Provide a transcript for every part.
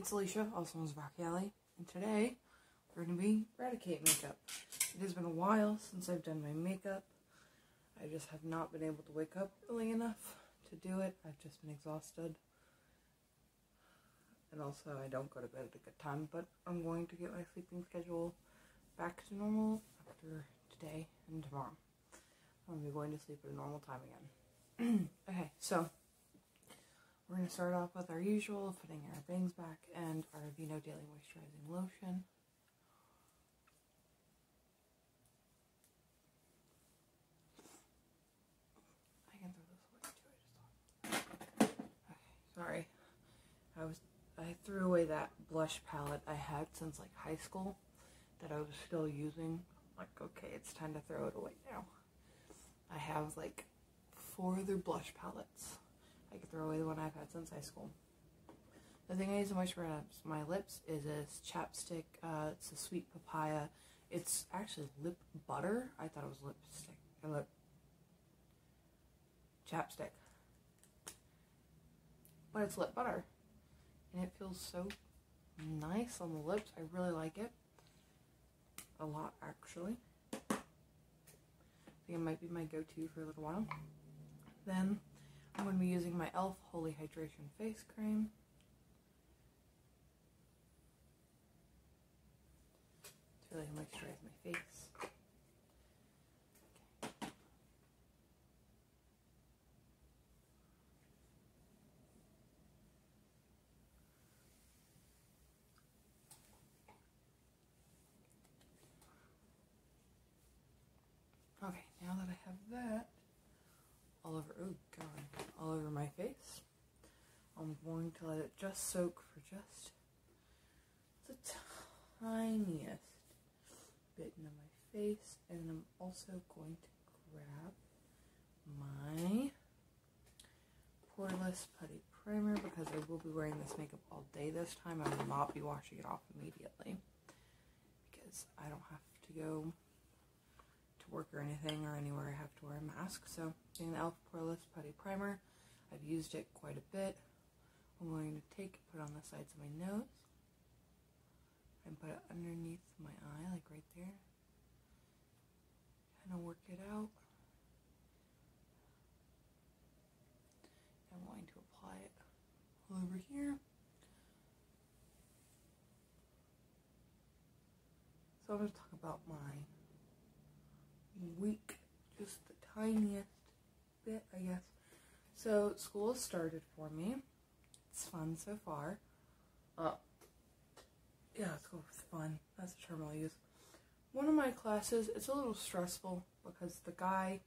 It's Alicia, also known as Rocky Alley, and today we're going to be Raticate makeup. It has been a while since I've done my makeup. I just have not been able to wake up early enough to do it. I've just been exhausted. And also I don't go to bed at a good time, but I'm going to get my sleeping schedule back to normal after today and tomorrow. I'm going to be going to sleep at a normal time again. Okay, so we're going to start off with our usual, putting our bangs back and our Vino Daily Moisturizing Lotion. I can throw this away too, I just thought. Okay, sorry. I threw away that blush palette I had since like high school that I was still using. Like, okay, it's time to throw it away now. I have like 4 other blush palettes. I could throw away the one I've had since high school. The thing I use to moisturize my lips is this chapstick. It's a sweet papaya. It's actually lip butter. I thought it was lipstick. Lip chapstick. But it's lip butter. And it feels so nice on the lips. I really like it. A lot, actually. I think it might be my go-to for a little while. Then I'm going to be using my e.l.f. Holy Hydration Face Cream. To really moisturize my face. Okay, now that I have that all over, oh god, all over my face, I'm going to let it just soak for just the tiniest bit into my face, and I'm also going to grab my Poreless Putty Primer because I will be wearing this makeup all day this time. I will not be washing it off immediately because I don't have to go work or anything or anywhere I have to wear a mask. So getting the e.l.f. Poreless Putty Primer, I've used it quite a bit. I'm going to take it, put it on the sides of my nose and put it underneath my eye, like right there. Kind of work it out. I'm going to apply it all over here. So I'm going to talk about my week, just the tiniest bit, I guess. So school has started for me. It's fun so far. Yeah, school is fun. That's the term I'll use. One of my classes, it's a little stressful because the guy,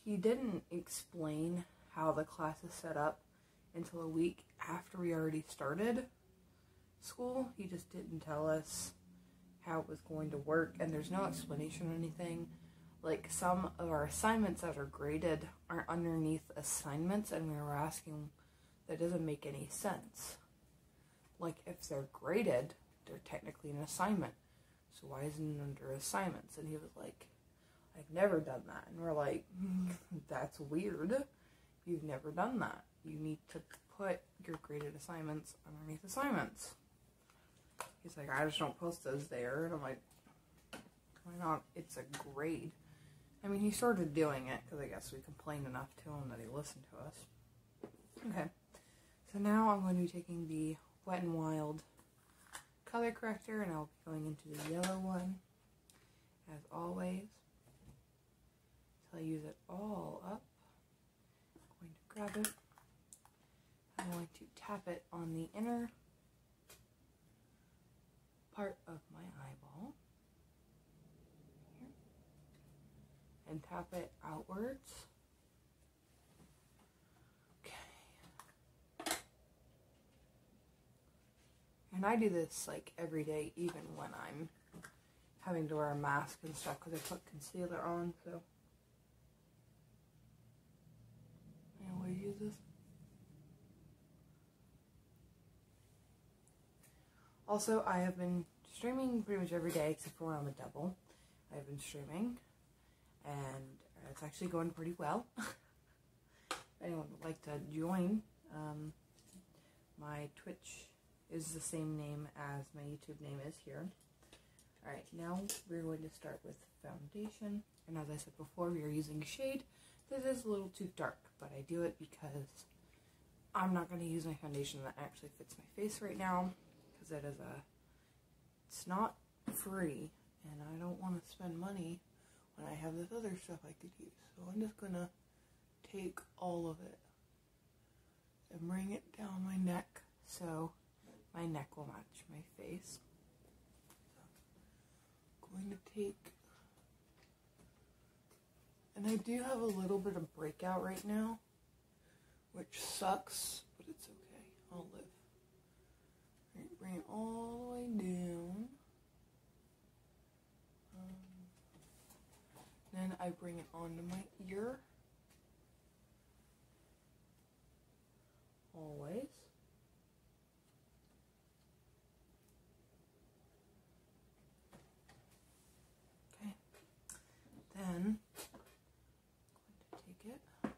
he didn't explain how the class is set up until a week after we already started school. He just didn't tell us how it was going to work, and there's no explanation or anything. Like, some of our assignments that are graded are underneath assignments, and we were asking, that doesn't make any sense. Like, if they're graded, they're technically an assignment. So why isn't it under assignments? And he was like, I've never done that. And we're like, that's weird. You've never done that. You need to put your graded assignments underneath assignments. He's like, I just don't post those there. And I'm like, why not? It's a grade. I mean, he started doing it because I guess we complained enough to him that he listened to us. Okay. So now I'm going to be taking the Wet n Wild color corrector, and I'll be going into the yellow one, as always. So I use it all up. I'm going to grab it. I'm going to tap it on the inner part of my eyeball. Here. And tap it outwards. Okay. And I do this like every day, even when I'm having to wear a mask and stuff, because I put concealer on, so I always use this. Also, I have been streaming pretty much every day except for when I'm a double. I've been streaming, and it's actually going pretty well. If anyone would like to join, my Twitch is the same name as my YouTube name is here. Alright, now we're going to start with foundation. And as I said before, we are using shade. This is a little too dark, but I do it because I'm not going to use my foundation that actually fits my face right now. Because it's not free, and I don't want to spend money when I have this other stuff I could use. So I'm just going to take all of it and bring it down my neck so my neck will match my face. So I'm going to take, and I do have a little bit of breakout right now, which sucks, but it's okay. I'll live. Right, bring it all the way down. Then I bring it onto my ear. Always. Okay. Then I'm going to take it. I'm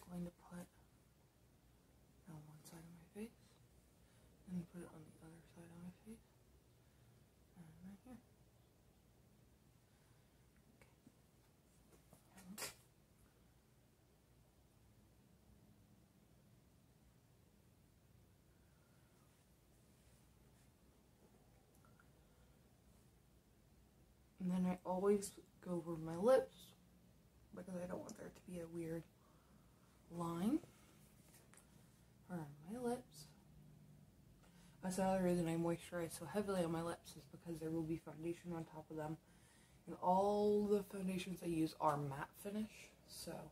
going to put it on one side of my face, and put it on the other side of my face, and right here. Okay. And then I always go over my lips because I don't want there to be a weird line around my lips. That's another reason I moisturize so heavily on my lips, is because there will be foundation on top of them. And all the foundations I use are matte finish, so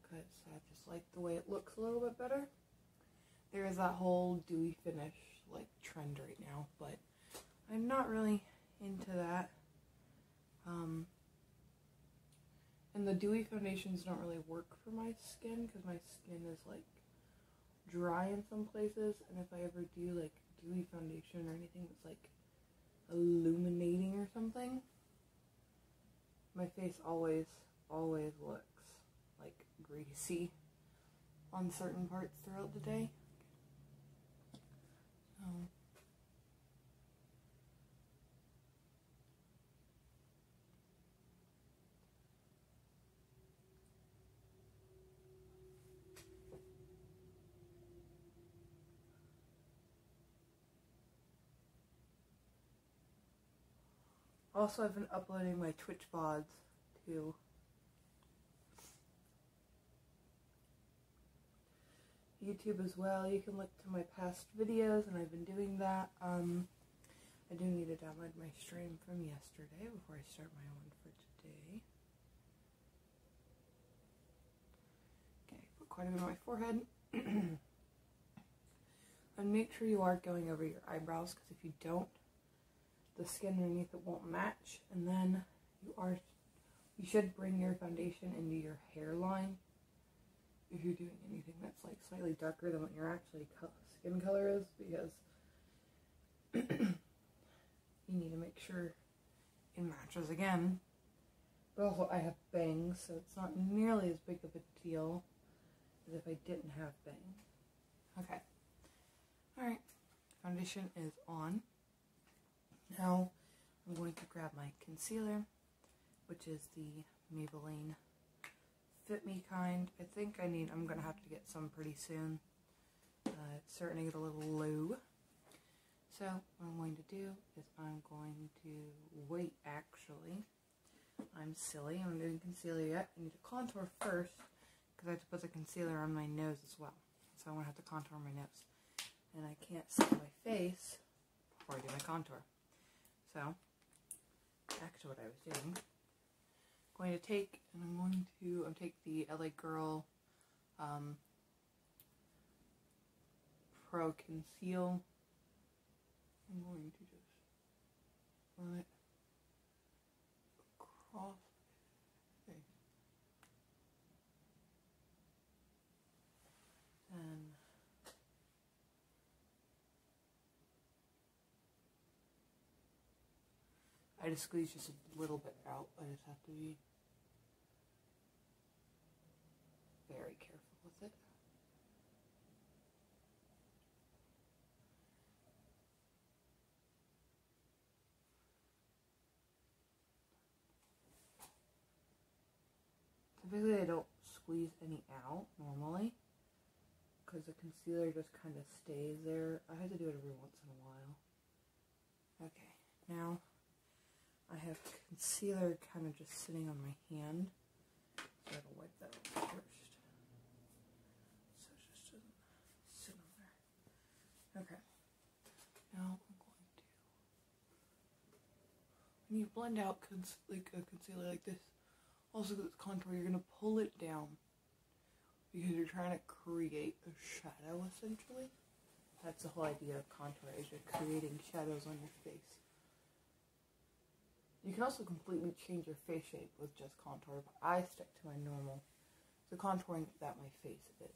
because I just like the way it looks a little bit better. There is that whole dewy finish like trend right now, but I'm not really into that. And the dewy foundations don't really work for my skin because my skin is like dry in some places, and if I ever do like dewy foundation or anything that's like illuminating or something, my face always looks like greasy on certain parts throughout the day. So also, I've been uploading my Twitch VODs to YouTube as well. You can look to my past videos, and I've been doing that. I do need to download my stream from yesterday before I start my one for today. Okay, put quite a bit on my forehead. And make sure you are going over your eyebrows, because if you don't, the skin underneath it won't match, and then you should bring your foundation into your hairline if you're doing anything that's like slightly darker than what your actually skin color is, because you need to make sure it matches again. But also, I have bangs, so it's not nearly as big of a deal as if I didn't have bangs. Okay. Alright, foundation is on. Now, I'm going to grab my concealer, which is the Maybelline Fit Me kind. I think I'm going to have to get some pretty soon. It's starting to get a little low. So, what I'm going to do is I'm going to wait, actually. I'm silly. I'm doing concealer yet. I need to contour first, because I have to put the concealer on my nose as well. So, I'm going to have to contour my nose. And I can't set my face before I do my contour. So, back to what I was doing. I'm going to take the LA Girl Pro Conceal. I'm going to just run it across my face. And I just squeeze just a little bit out. I just have to be very careful with it. typically I don't squeeze any out normally, because the concealer just kind of stays there. I have to do it every once in a while. Okay, now I have concealer kind of just sitting on my hand, so I gotta wipe that off first, so it just doesn't sit on there. Okay, now I'm going to, when you blend out like a concealer like this, also with contour, you're gonna pull it down because you're trying to create a shadow, essentially. That's the whole idea of contour, is you're creating shadows on your face. You can also completely change your face shape with just contour, but I stick to my normal, the contouring that my face is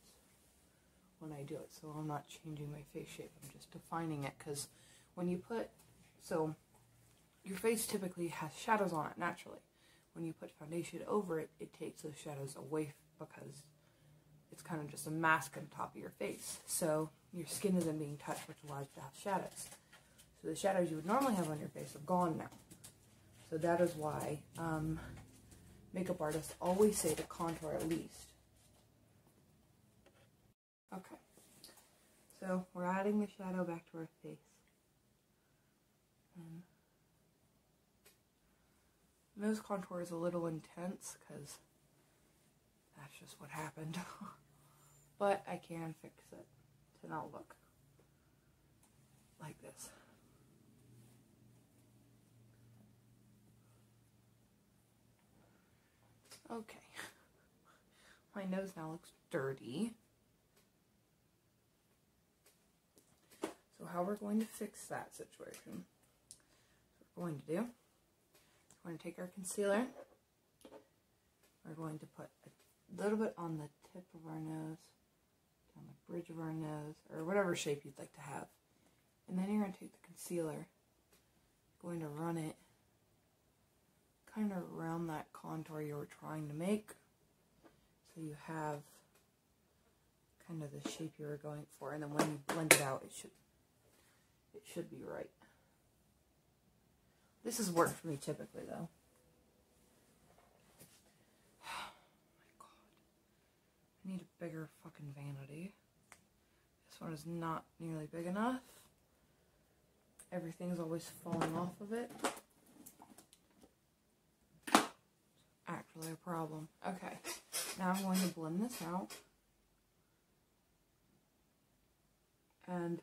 when I do it. So I'm not changing my face shape, I'm just defining it, because when you put, so your face typically has shadows on it naturally. When you put foundation over it, it takes those shadows away because it's kind of just a mask on top of your face. So your skin isn't being touched, which allows you to have shadows. So the shadows you would normally have on your face are gone now. So that is why makeup artists always say to contour at least. Okay, so we're adding the shadow back to our face. And nose contour is a little intense because that's just what happened. But I can fix it to not look like this. Okay. My nose now looks dirty. So how we're going to fix that situation, what we're going to do, we're going to take our concealer, we're going to put a little bit on the tip of our nose, on the bridge of our nose, or whatever shape you'd like to have. And then you're going to take the concealer, going to run it kind of around that contour you were trying to make, so you have kind of the shape you were going for, and then when you blend it out, it should be right. This has worked for me typically, though. Oh my god. I need a bigger fucking vanity. This one is not nearly big enough. Everything's always falling off of it. Actually a problem. Okay, now I'm going to blend this out. And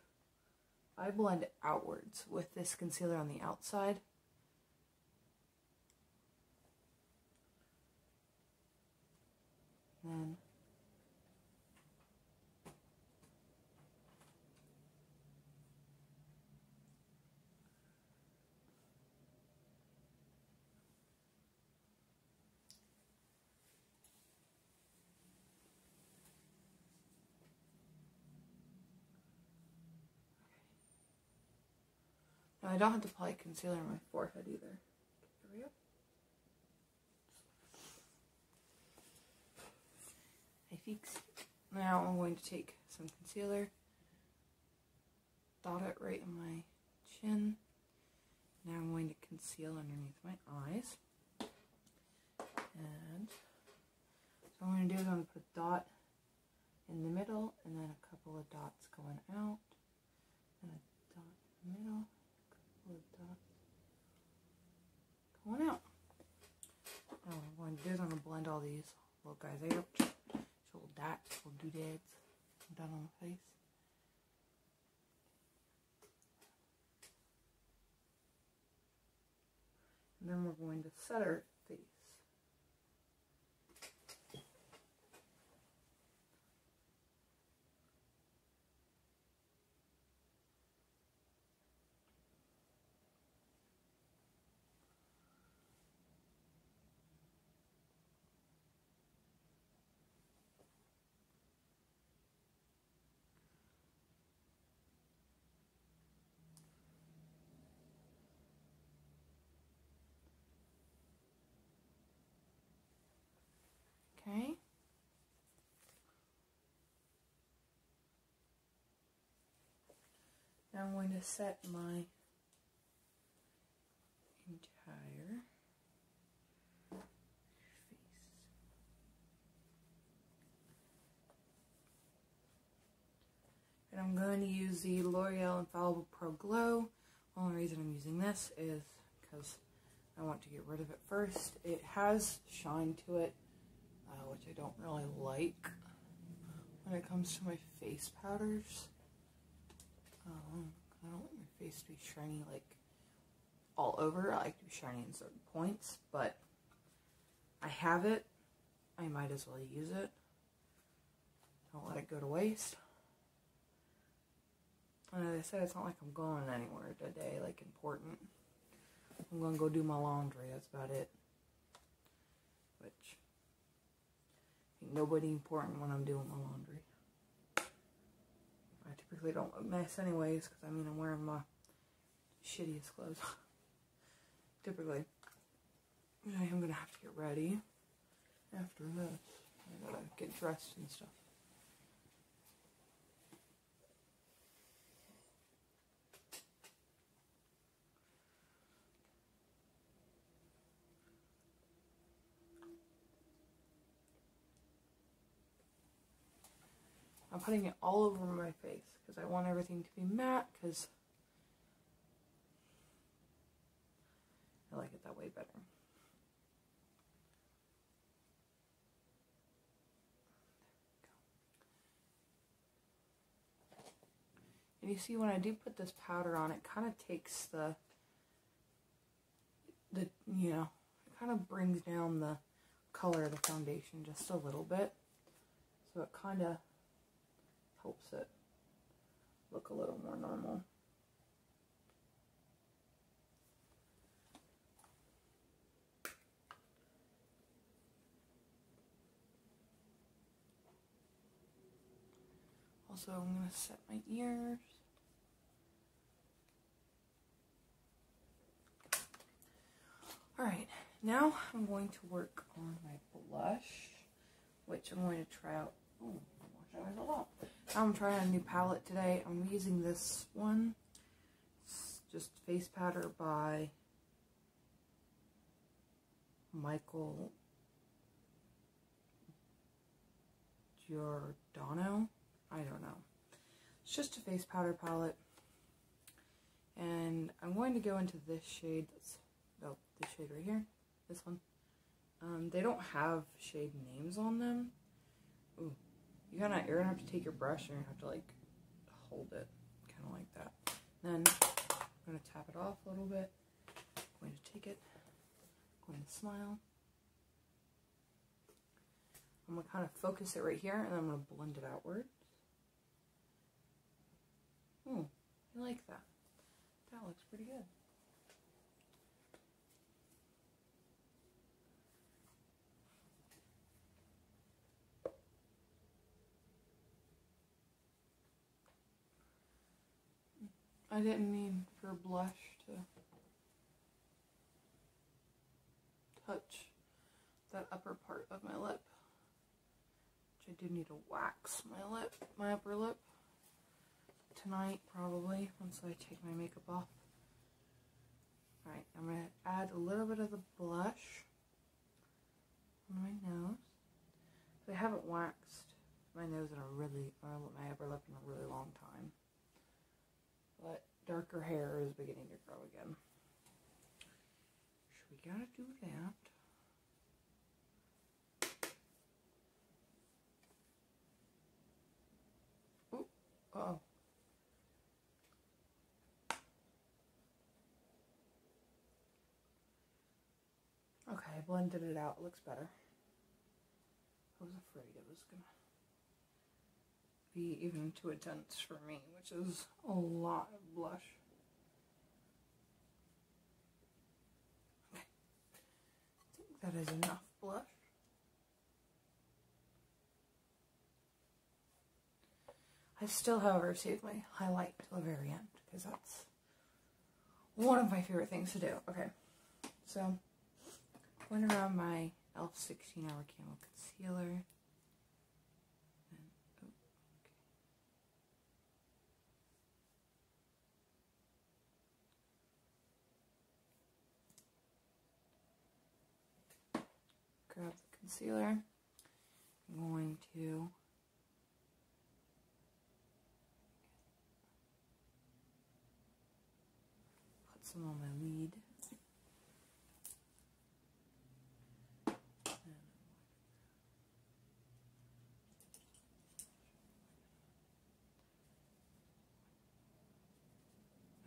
I blend outwards with this concealer on the outside. Then now I don't have to apply concealer on my forehead either. Here we go. I fixed it. Now I'm going to take some concealer, dot it right in my chin. Now I'm going to conceal underneath my eyes. And so what I'm going to do is I'm going to put a dot in the middle, and then a couple of dots going out, and a dot in the middle, a couple of dots going out. Now what I'm going to do is I'm going to blend all these little guys out. Little dots, little doodads done on the face. And then we're going to set our face. Okay. Now I'm going to set my entire face. I'm going to use the L'Oreal Infallible Pro Glow. The only reason I'm using this is because I want to get rid of it first. It has shine to it, which I don't really like when it comes to my face powders. I don't want my face to be shiny like all over. I like to be shiny in certain points, but I have it. I might as well use it. Don't let it go to waste. And as I said, it's not like I'm going anywhere today, like important. I'm going to go do my laundry, that's about it. Which, ain't nobody important when I'm doing my laundry. I typically don't look nice anyways, because I mean I'm wearing my shittiest clothes. Typically. I am going to have to get ready after this. I gotta get dressed and stuff. I'm putting it all over my face because I want everything to be matte because I like it that way better. And you see when I do put this powder on, it kind of takes the you know, it kind of brings down the color of the foundation just a little bit. So it kind of helps it look a little more normal. Also, I'm going to set my ears. Alright, now I'm going to work on my blush, which I'm going to try out. Oh, I washed my eyes a lot. I'm trying a new palette today. I'm using this one. It's just face powder by Michael Giordano. I don't know. It's just a face powder palette. And I'm going to go into this shade. This shade right here. This one. They don't have shade names on them. Ooh. You're gonna have to take your brush and you have to like hold it, kind of like that. Then I'm gonna tap it off a little bit. I'm going to take it. I'm going to smile. I'm gonna kind of focus it right here, and then I'm gonna blend it outwards. Oh, I like that. That looks pretty good. I didn't mean for blush to touch that upper part of my lip, which I do need to wax my upper lip tonight probably once I take my makeup off. Alright, I'm going to add a little bit of the blush on my nose. I haven't waxed my nose in my upper lip in a really long time. But darker hair is beginning to grow again. So we gotta do that. Ooh, uh-oh. Okay, I blended it out. It looks better. I was afraid it was gonna be even too intense for me, which is a lot of blush. Okay. I think that is enough blush. I still, however, saved my highlight till the very end, because that's one of my favorite things to do. Okay, so going around my e.l.f. 16-Hour Camo Concealer. Grab the concealer. I'm going to some on my lid.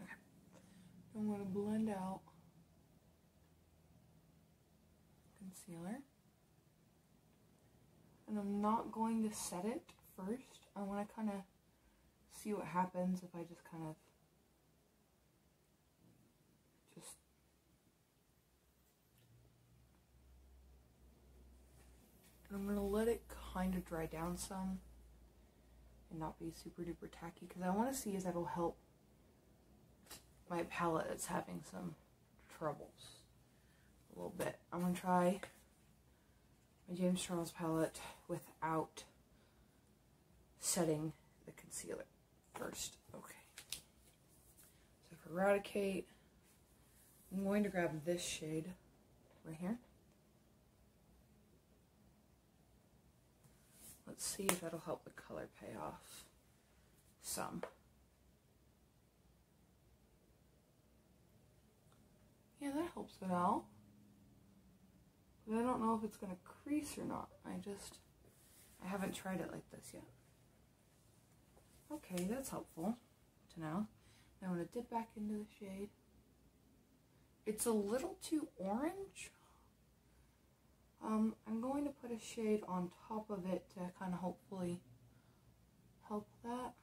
Okay. I'm going to blend out concealer. And I'm not going to set it first. I want to kind of see what happens if I just kind of I'm going to let it kind of dry down some and not be super duper tacky, because I want to see if that'll help my palette that's having some troubles a little bit. I'm going to try my James Charles palette without setting the concealer first. Okay. So for Raticate, I'm going to grab this shade right here. Let's see if that'll help the color pay off some. Yeah, that helps it out. But I don't know if it's going to crease or not. I haven't tried it like this yet. Okay, that's helpful to know. Now I'm going to dip back into the shade. It's a little too orange. I'm going to put a shade on top of it to kind of hopefully help that.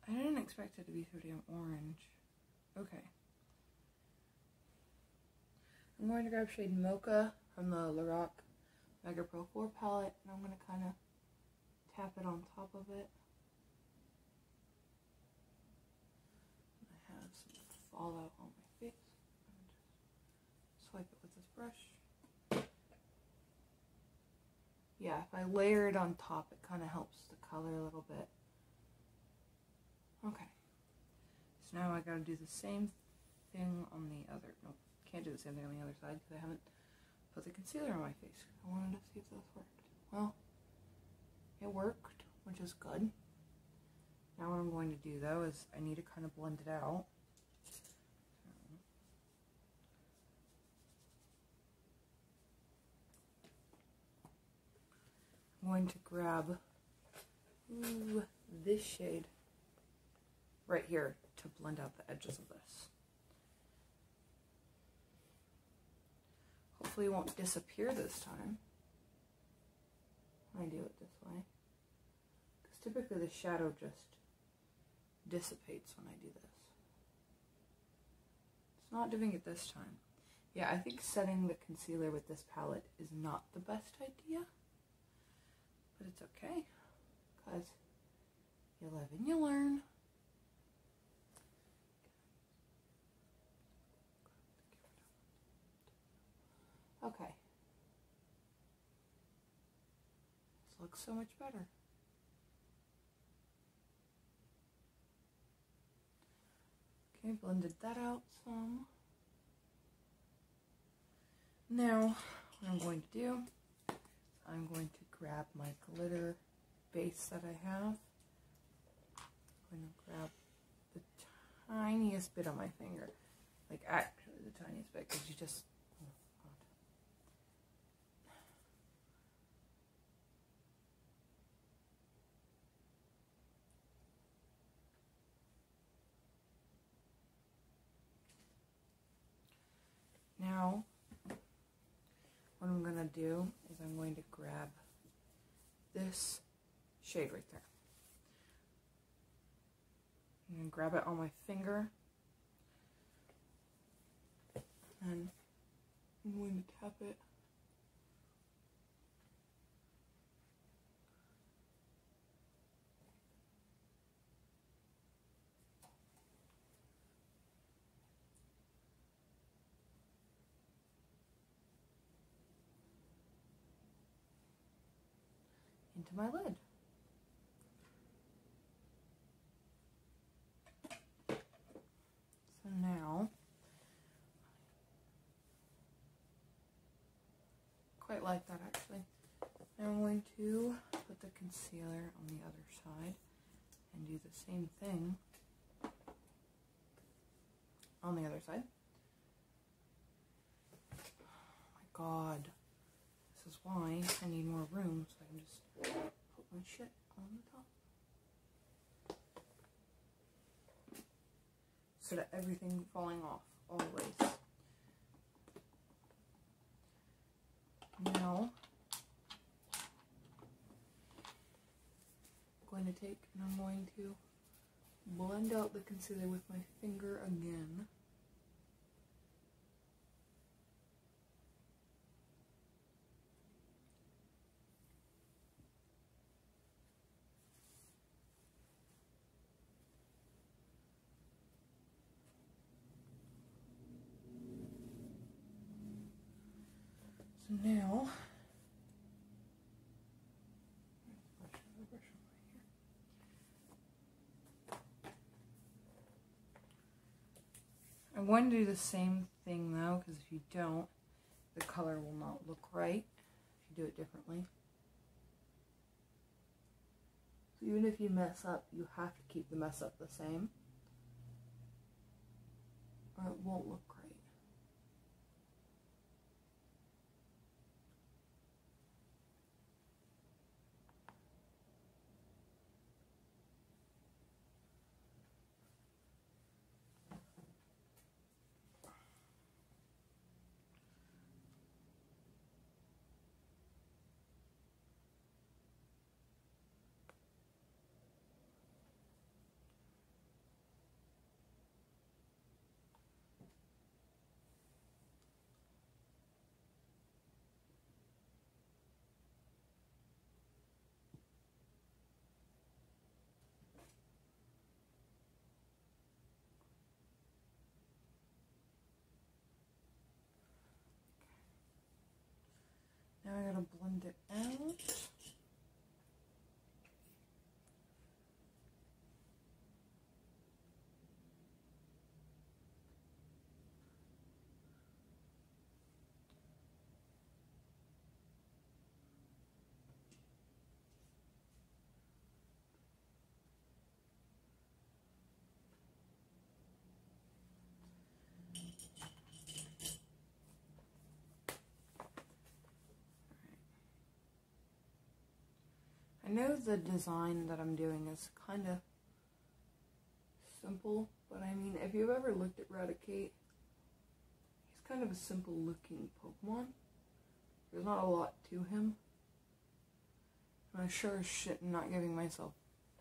I didn't expect it to be so damn orange. Okay. I'm going to grab shade Mocha from the Lorac Mega Pro 4 palette, and I'm going to kind of tap it on top of it. I have some fallout on my face. Just swipe it with this brush. Yeah, if I layer it on top, it kind of helps the color a little bit. Okay. So now I gotta do the same thing on the other. Nope, can't do the same thing on the other side because I haven't put the concealer on my face. I wanted to see if this worked. Well, it worked, which is good. Now what I'm going to do though is I need to kind of blend it out. I'm going to grab this shade right here to blend out the edges of this. Hopefully it won't disappear this time when I do it this way. Because typically the shadow just dissipates when I do this. It's not doing it this time. Yeah, I think setting the concealer with this palette is not the best idea. But it's okay, because you live and you learn. Okay. This looks so much better. Okay, blended that out some. Now, what I'm going to do, I'm going to grab my glitter base that I have. I'm going to grab the tiniest bit on my finger. Like actually the tiniest bit, because you just, oh God. Now, what I'm going to do is I'm going to grab this shade right there. I'm going to grab it on my finger. And I'm going to tap it. Into my lid. So now, quite like that actually. Now I'm going to put the concealer on the other side and do the same thing on the other side. Oh my god. This is why I need more room, so I can just put my shit on the top. So that everything falling off always. Now, I'm going to take and I'm going to blend out the concealer with my finger again. So now, I'm going to do the same thing though, because if you don't, the color will not look right if you do it differently. So even if you mess up, you have to keep the mess up the same, or it won't look great. Now I gotta blend it out. I know the design that I'm doing is kind of simple, but I mean, if you've ever looked at Raticate, he's kind of a simple looking Pokemon. There's not a lot to him. And I sure as shit am not giving myself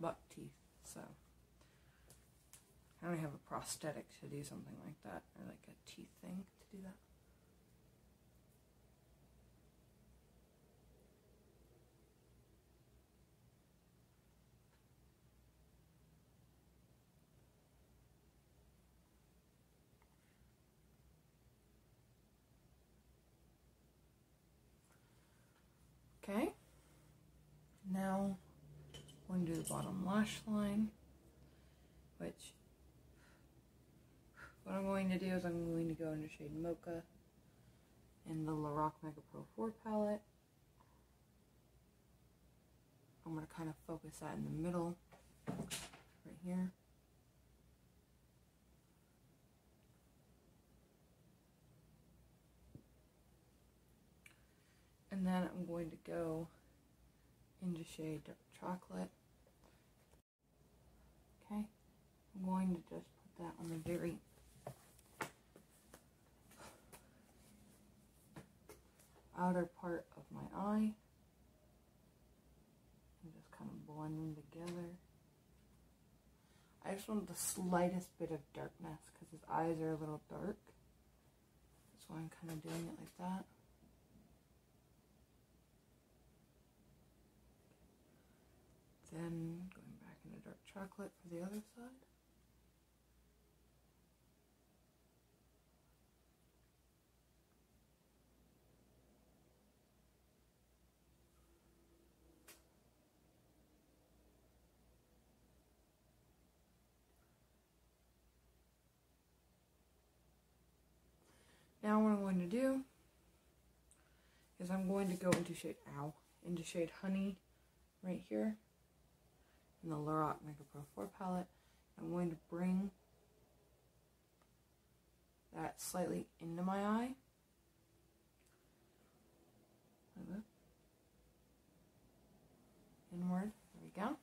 buck teeth, so I don't have a prosthetic to do something like that, or like a teeth thing to do that. Okay, now I'm going to do the bottom lash line, which what I'm going to do is I'm going to go into shade Mocha in the Lorac Mega Pro 4 palette. I'm going to kind of focus that in the middle, right here. And then I'm going to go into shade Dark Chocolate. Okay, I'm going to just put that on the very outer part of my eye. And just kind of blend them together. I just want the slightest bit of darkness because his eyes are a little dark. That's why I'm kind of doing it like that. Then going back into Dark Chocolate for the other side. Now what I'm going to do is I'm going to go into shade Honey right here in the Lorac Mega Pro 4 palette. I'm going to bring that slightly into my eye. Inward. There we go.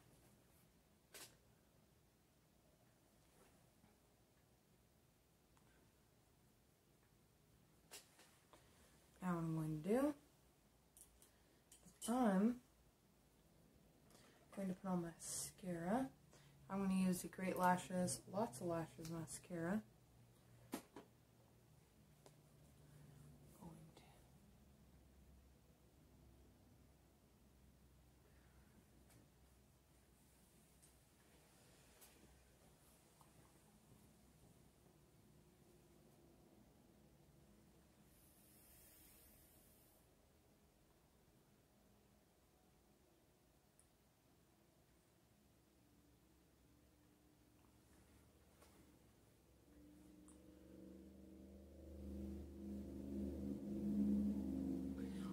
Now what I'm going to do is I'm going to put on mascara. I'm going to use the Great Lashes, Lots of Lashes mascara.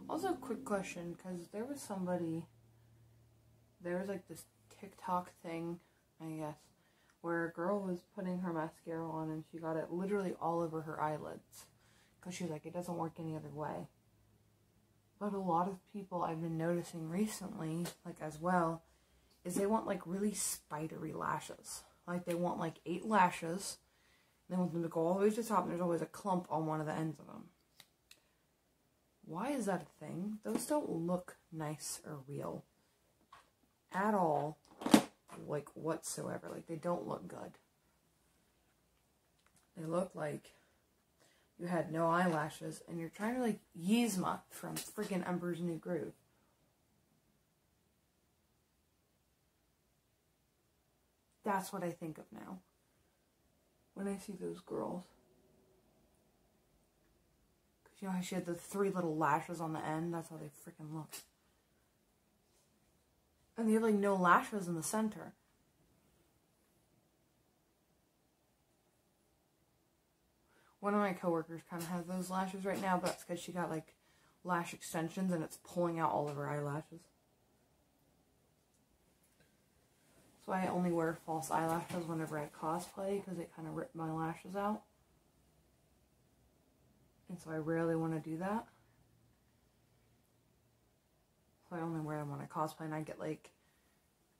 Also, quick question, because there was like this TikTok thing, I guess, where a girl was putting her mascara on and she got it literally all over her eyelids, because she was like, it doesn't work any other way. But a lot of people I've been noticing recently, like as well, is they want like really spidery lashes. Like they want like 8 lashes, and they want them to go all the way to the top, and there's always a clump on one of the ends of them. Why is that a thing? Those don't look nice or real at all, like whatsoever. Like they don't look good. They look like you had no eyelashes and you're trying to like Yzma from freaking Emperor's New Groove. That's what I think of now when I see those girls. You know how she had the 3 little lashes on the end? That's how they freaking look. And they have like no lashes in the center. One of my coworkers kind of has those lashes right now, but that's because she got like lash extensions and it's pulling out all of her eyelashes. That's why I only wear false eyelashes whenever I cosplay, because they kind of rip my lashes out. And so I rarely want to do that. So I only wear them when I cosplay, and I get like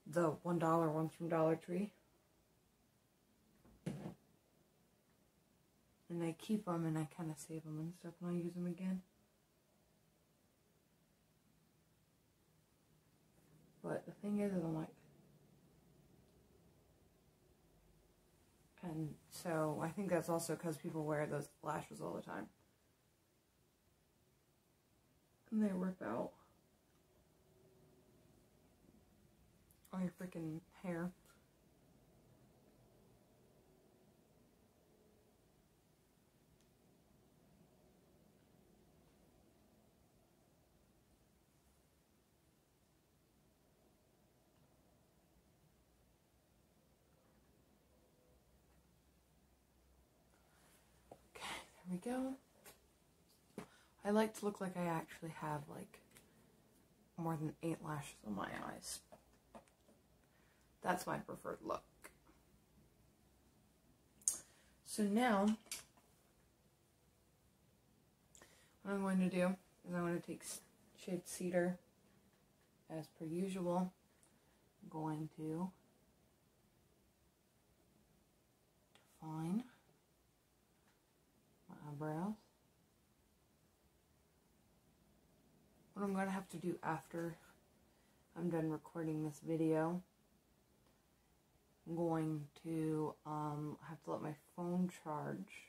the $1 ones from Dollar Tree. And I keep them and I kind of save them and stuff, and I'll use them again. But the thing is, I'm like, and so I think that's also because people wear those lashes all the time. And they rip out all your freaking hair. Okay, there we go. I like to look like I actually have like more than 8 lashes on my eyes. That's my preferred look. So now, what I'm going to do is I'm going to take shade Cedar, as per usual. I'm going to define my eyebrows. What I'm going to have to do after I'm done recording this video, I'm going to have to let my phone charge,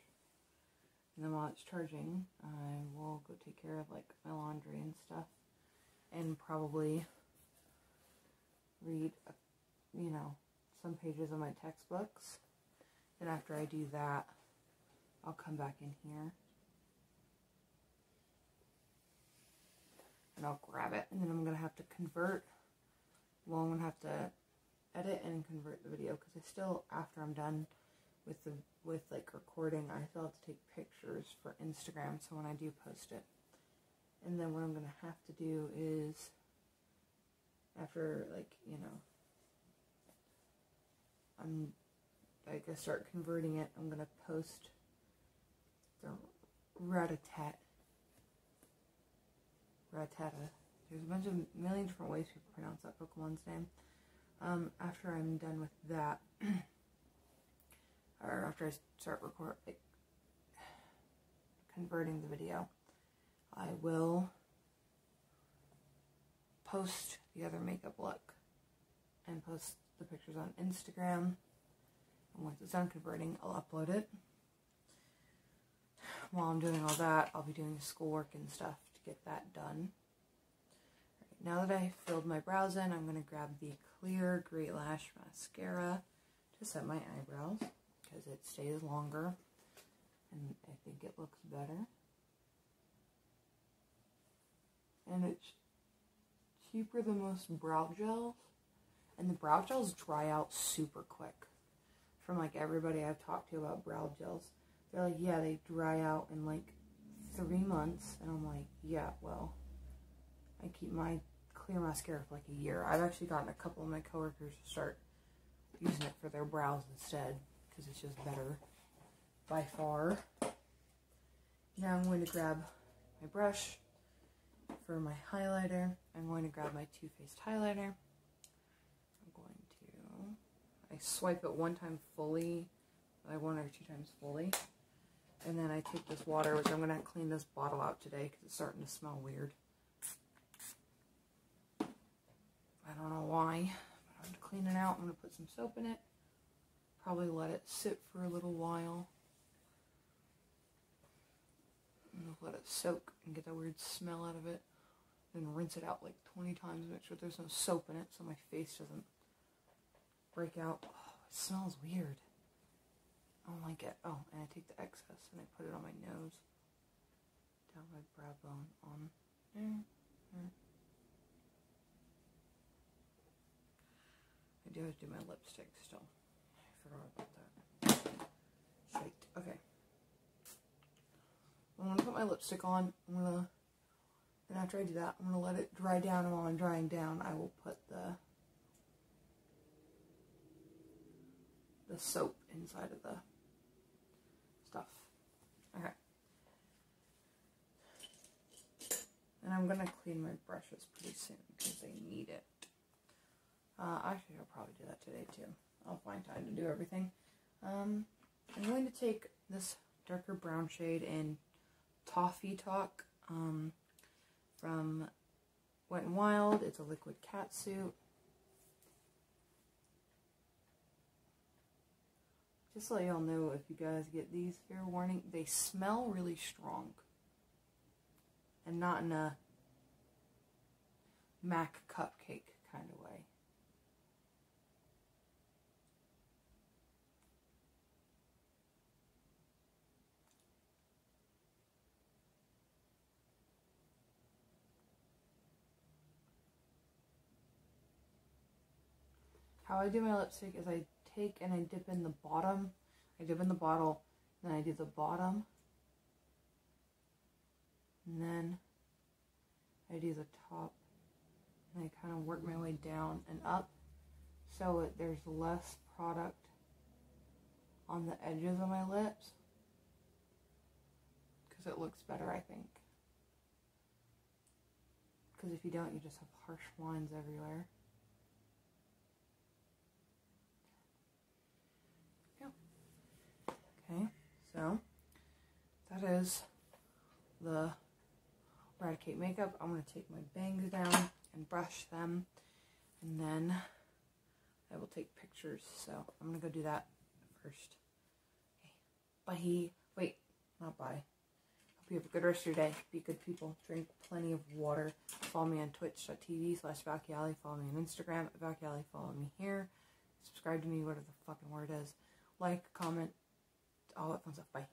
and then while it's charging, I will go take care of like my laundry and stuff, and probably read, you know, some pages of my textbooks. And after I do that, I'll come back in here and I'll grab it, and then I'm going to have to convert, well, I'm going to have to edit and convert the video, because I still, after I'm done with like recording, I still have to take pictures for Instagram, so when I do post it. And then what I'm going to have to do is, after, like, you know, I start converting it, I'm going to post the Raticate. Rattata. There's a million different ways people pronounce that Pokemon's name. After I'm done with that, or after I start converting the video, I will post the other makeup look and post the pictures on Instagram. And once it's done converting, I'll upload it. While I'm doing all that, I'll be doing schoolwork and stuff to get that done. Right, now that I filled my brows in, I'm going to grab the clear Great Lash Mascara to set my eyebrows because it stays longer and I think it looks better. And it's cheaper than most brow gels, and the brow gels dry out super quick. From like everybody I've talked to about brow gels, they're like, yeah, they dry out in like 3 months, and I'm like, yeah, well, I keep my clear mascara for like a year. I've actually gotten a couple of my coworkers to start using it for their brows instead, because it's just better by far. Now I'm going to grab my brush for my highlighter. I'm going to grab my Too Faced highlighter. I swipe it one time fully, like 1 or 2 times fully, and then I take this water, which I'm going to clean this bottle out today because it's starting to smell weird. I don't know why, but I'm going to clean it out. I'm going to put some soap in it, probably let it sit for a little while. I'm going to let it soak and get that weird smell out of it, then rinse it out like 20 times, make sure there's no soap in it so my face doesn't break out. Oh, it smells weird. I don't like it. Oh, and I take the excess and I put it on my nose, down my brow bone, on there. I do have to do my lipstick still. I forgot about that. Shite. Okay. I'm gonna put my lipstick on. And after I do that, I'm gonna let it dry down, and while I'm drying down, I will put the soap inside of the stuff. Okay. And I'm gonna clean my brushes pretty soon because they need it. Actually, I'll probably do that today too. I'll find time to do everything. I'm going to take this darker brown shade in Toffee Talk from Wet n Wild. It's a liquid catsuit. Just so y'all know, if you guys get these, fair warning, they smell really strong. And not in a Mac cupcake kind of way. How I do my lipstick is I take and I dip in the bottom. I dip in the bottle, then I do the bottom, and then I do the top, and I kind of work my way down and up so there's less product on the edges of my lips because it looks better, I think. Because if you don't, you just have harsh lines everywhere. Okay, so that is the Raticate makeup. I'm going to take my bangs down and brush them, and then I will take pictures. So I'm going to go do that first. Okay. Bye. Wait, not bye. Hope you have a good rest of your day. Be good people. Drink plenty of water. Follow me on twitch.tv/ValkyAlley. Follow me on Instagram at ValkyAlley. Follow me here. Subscribe to me, whatever the fucking word is. Like, comment, all that fun stuff. Bye.